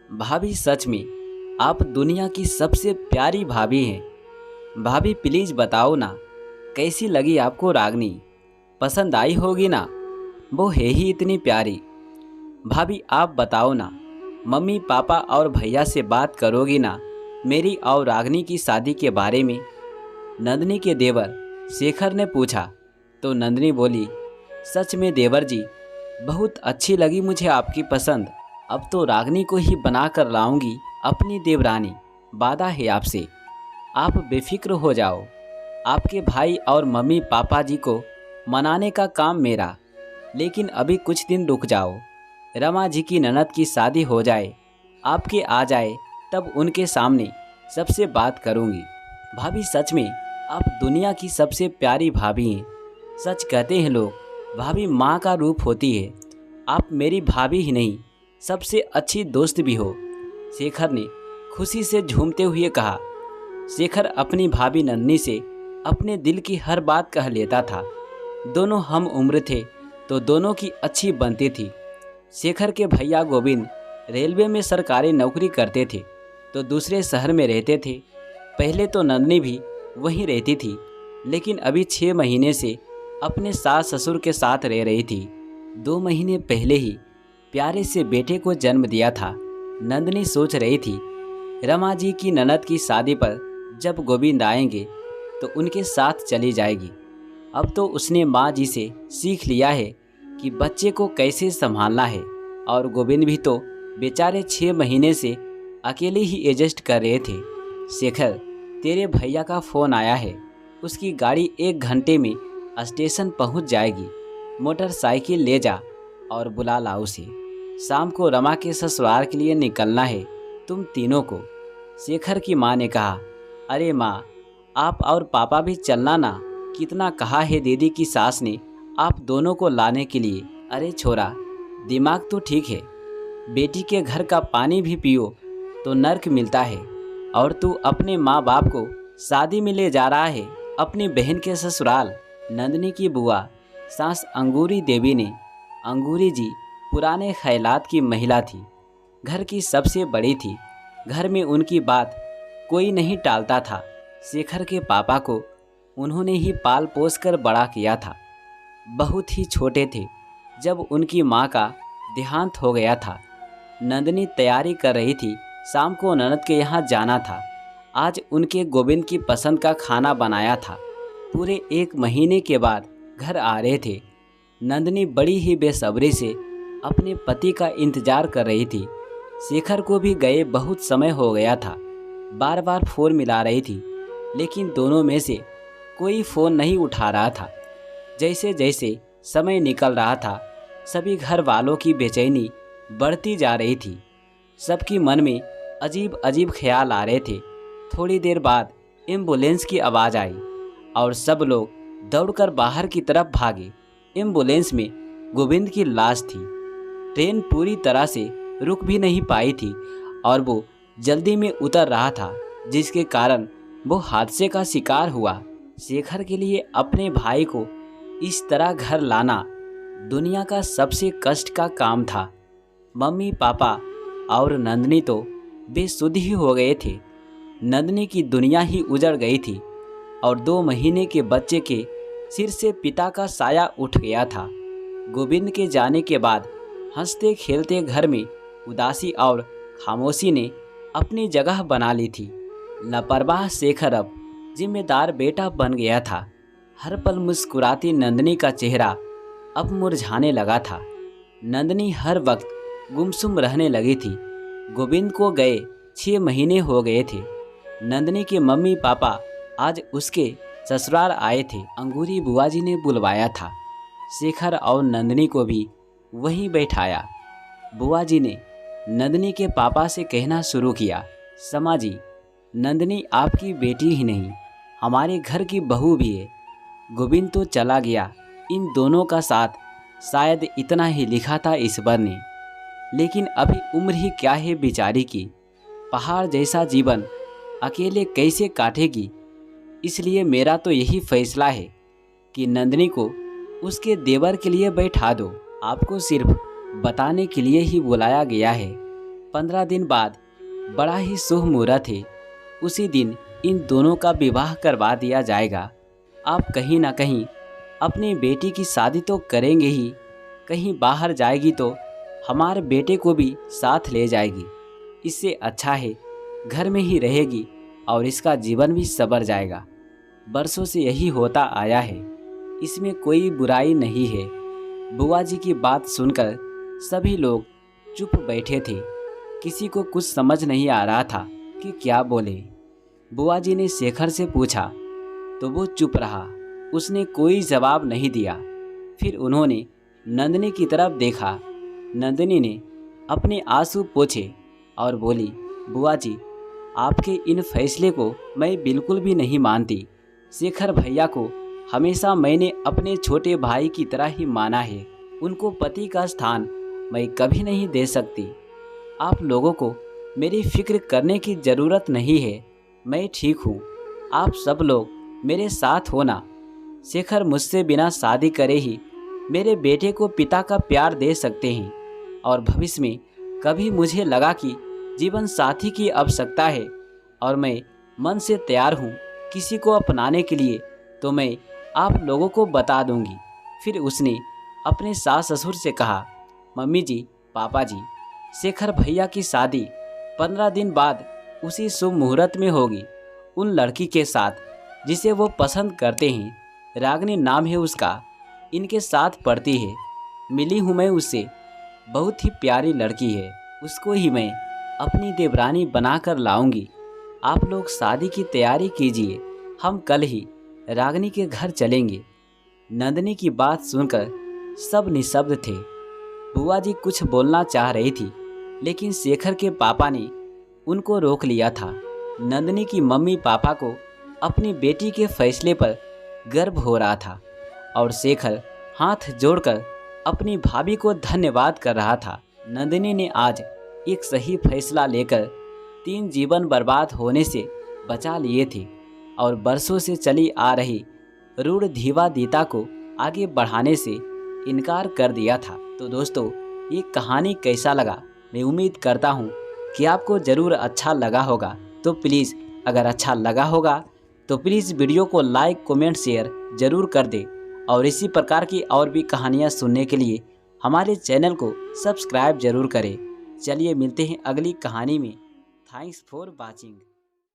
भाभी सच में आप दुनिया की सबसे प्यारी भाभी हैं। भाभी प्लीज बताओ ना, कैसी लगी आपको रागनी? पसंद आई होगी ना, वो है ही इतनी प्यारी। भाभी आप बताओ ना, मम्मी पापा और भैया से बात करोगी ना मेरी और रागनी की शादी के बारे में? नंदनी के देवर शेखर ने पूछा तो नंदनी बोली, सच में देवर जी, बहुत अच्छी लगी मुझे आपकी पसंद। अब तो रागनी को ही बना कर लाऊंगी अपनी देवरानी, वादा है आपसे। आप बेफिक्र हो जाओ, आपके भाई और मम्मी पापा जी को मनाने का काम मेरा। लेकिन अभी कुछ दिन रुक जाओ, रमा जी की ननद की शादी हो जाए, आपके आ जाए, तब उनके सामने सबसे बात करूंगी। भाभी सच में आप दुनिया की सबसे प्यारी भाभी हैं। सच कहते हैं लोग, भाभी माँ का रूप होती है। आप मेरी भाभी ही नहीं, सबसे अच्छी दोस्त भी हो। शेखर ने खुशी से झूमते हुए कहा। शेखर अपनी भाभी नंदनी से अपने दिल की हर बात कह लेता था। दोनों हम उम्र थे तो दोनों की अच्छी बनती थी। शेखर के भैया गोविंद रेलवे में सरकारी नौकरी करते थे तो दूसरे शहर में रहते थे। पहले तो नंदनी भी वहीं रहती थी, लेकिन अभी 6 महीने से अपने सास ससुर के साथ रह रही थी। 2 महीने पहले ही प्यारे से बेटे को जन्म दिया था। नंदनी सोच रही थी रमा जी की ननद की शादी पर जब गोविंद आएंगे तो उनके साथ चली जाएगी। अब तो उसने माँ जी से सीख लिया है कि बच्चे को कैसे संभालना है। और गोविंद भी तो बेचारे 6 महीने से अकेले ही एडजस्ट कर रहे थे। शेखर, तेरे भैया का फ़ोन आया है, उसकी गाड़ी 1 घंटे में स्टेशन पहुंच जाएगी। मोटरसाइकिल ले जा और बुला ला उसे। शाम को रमा के ससुराल के लिए निकलना है तुम तीनों को। शेखर की माँ ने कहा, अरे माँ, आप और पापा भी चलना ना। कितना कहा है दीदी की सास ने आप दोनों को लाने के लिए। अरे छोरा, दिमाग तो ठीक है, बेटी के घर का पानी भी पियो तो नर्क मिलता है। और तू अपने माँ बाप को शादी में ले जा रहा है अपनी बहन के ससुराल। नंदनी की बुआ सास अंगूरी देवी ने, अंगूरी जी पुराने ख्यालात की महिला थी, घर की सबसे बड़ी थी। घर में उनकी बात कोई नहीं टालता था। शेखर के पापा को उन्होंने ही पाल पोस कर बड़ा किया था। बहुत ही छोटे थे जब उनकी माँ का देहांत हो गया था। नंदनी तैयारी कर रही थी, शाम को ननद के यहाँ जाना था। आज उनके गोविंद की पसंद का खाना बनाया था। पूरे 1 महीने के बाद घर आ रहे थे। नंदनी बड़ी ही बेसब्री से अपने पति का इंतजार कर रही थी। शेखर को भी गए बहुत समय हो गया था। बार बार फ़ोन मिला रही थी, लेकिन दोनों में से कोई फ़ोन नहीं उठा रहा था। जैसे जैसे समय निकल रहा था, सभी घर वालों की बेचैनी बढ़ती जा रही थी। सबकी मन में अजीब अजीब ख्याल आ रहे थे। थोड़ी देर बाद एम्बुलेंस की आवाज़ आई और सब लोग दौड़कर बाहर की तरफ भागे। एम्बुलेंस में गोविंद की लाश थी। ट्रेन पूरी तरह से रुक भी नहीं पाई थी और वो जल्दी में उतर रहा था, जिसके कारण वो हादसे का शिकार हुआ। शेखर के लिए अपने भाई को इस तरह घर लाना दुनिया का सबसे कष्ट का काम था। मम्मी पापा और नंदनी तो बेसुध ही हो गए थे। नंदनी की दुनिया ही उजड़ गई थी और 2 महीने के बच्चे के सिर से पिता का साया उठ गया था। गोविंद के जाने के बाद हंसते खेलते घर में उदासी और खामोशी ने अपनी जगह बना ली थी। लापरवाह शेखर अब जिम्मेदार बेटा बन गया था। हर पल मुस्कुराती नंदनी का चेहरा अब मुरझाने लगा था। नंदनी हर वक्त गुमसुम रहने लगी थी। गोविंद को गए 6 महीने हो गए थे। नंदनी के मम्मी पापा आज उसके ससुराल आए थे। अंगूरी बुआ जी ने बुलवाया था। शेखर और नंदनी को भी वहीं बैठाया। बुआ जी ने नंदनी के पापा से कहना शुरू किया, समा जी, नंदनी आपकी बेटी ही नहीं, हमारे घर की बहू भी है। गोविंद तो चला गया, इन दोनों का साथ शायद इतना ही लिखा था ईश्वर ने। लेकिन अभी उम्र ही क्या है बेचारी की, पहाड़ जैसा जीवन अकेले कैसे काटेगी। इसलिए मेरा तो यही फैसला है कि नंदनी को उसके देवर के लिए बैठा दो। आपको सिर्फ बताने के लिए ही बुलाया गया है। 15 दिन बाद बड़ा ही शुभ मुहूर्त है। उसी दिन इन दोनों का विवाह करवा दिया जाएगा। आप कहीं ना कहीं अपनी बेटी की शादी तो करेंगे ही, कहीं बाहर जाएगी तो हमारे बेटे को भी साथ ले जाएगी। इससे अच्छा है घर में ही रहेगी और इसका जीवन भी संवर जाएगा। बरसों से यही होता आया है, इसमें कोई बुराई नहीं है। बुआ जी की बात सुनकर सभी लोग चुप बैठे थे। किसी को कुछ समझ नहीं आ रहा था कि क्या बोले। बुआ जी ने शेखर से पूछा तो वो चुप रहा, उसने कोई जवाब नहीं दिया। फिर उन्होंने नंदिनी की तरफ देखा। नंदिनी ने अपने आंसू पोंछे और बोली, बुआ जी, आपके इन फैसले को मैं बिल्कुल भी नहीं मानती। शेखर भैया को हमेशा मैंने अपने छोटे भाई की तरह ही माना है। उनको पति का स्थान मैं कभी नहीं दे सकती। आप लोगों को मेरी फिक्र करने की ज़रूरत नहीं है, मैं ठीक हूँ। आप सब लोग मेरे साथ होना। शेखर मुझसे बिना शादी करे ही मेरे बेटे को पिता का प्यार दे सकते हैं और भविष्य में कभी मुझे लगा कि जीवन साथी की आवश्यकता है और मैं मन से तैयार हूँ किसी को अपनाने के लिए, तो मैं आप लोगों को बता दूंगी। फिर उसने अपने सास ससुर से कहा, मम्मी जी, पापा जी, शेखर भैया की शादी 15 दिन बाद उसी शुभ मुहूर्त में होगी, उन लड़की के साथ जिसे वो पसंद करते हैं। रागिनी नाम है उसका, इनके साथ पढ़ती है। मिली हूँ मैं उससे, बहुत ही प्यारी लड़की है। उसको ही मैं अपनी देवरानी बनाकर लाऊंगी। आप लोग शादी की तैयारी कीजिए, हम कल ही रागिनी के घर चलेंगे। नंदिनी की बात सुनकर सब निशब्द थे। बुआ जी कुछ बोलना चाह रही थी, लेकिन शेखर के पापा ने उनको रोक लिया था। नंदिनी की मम्मी पापा को अपनी बेटी के फैसले पर गर्व हो रहा था और शेखर हाथ जोड़कर अपनी भाभी को धन्यवाद कर रहा था। नंदिनी ने आज एक सही फैसला लेकर 3 जीवन बर्बाद होने से बचा लिए थे और बरसों से चली आ रही रूढ़ धीवादीता को आगे बढ़ाने से इनकार कर दिया था। तो दोस्तों, ये कहानी कैसा लगा? मैं उम्मीद करता हूँ कि आपको ज़रूर अच्छा लगा होगा। तो प्लीज़, अगर अच्छा लगा होगा तो प्लीज़ वीडियो को लाइक, कमेंट, शेयर ज़रूर कर दें और इसी प्रकार की और भी कहानियाँ सुनने के लिए हमारे चैनल को सब्सक्राइब ज़रूर करें। चलिए मिलते हैं अगली कहानी में। Thanks for watching.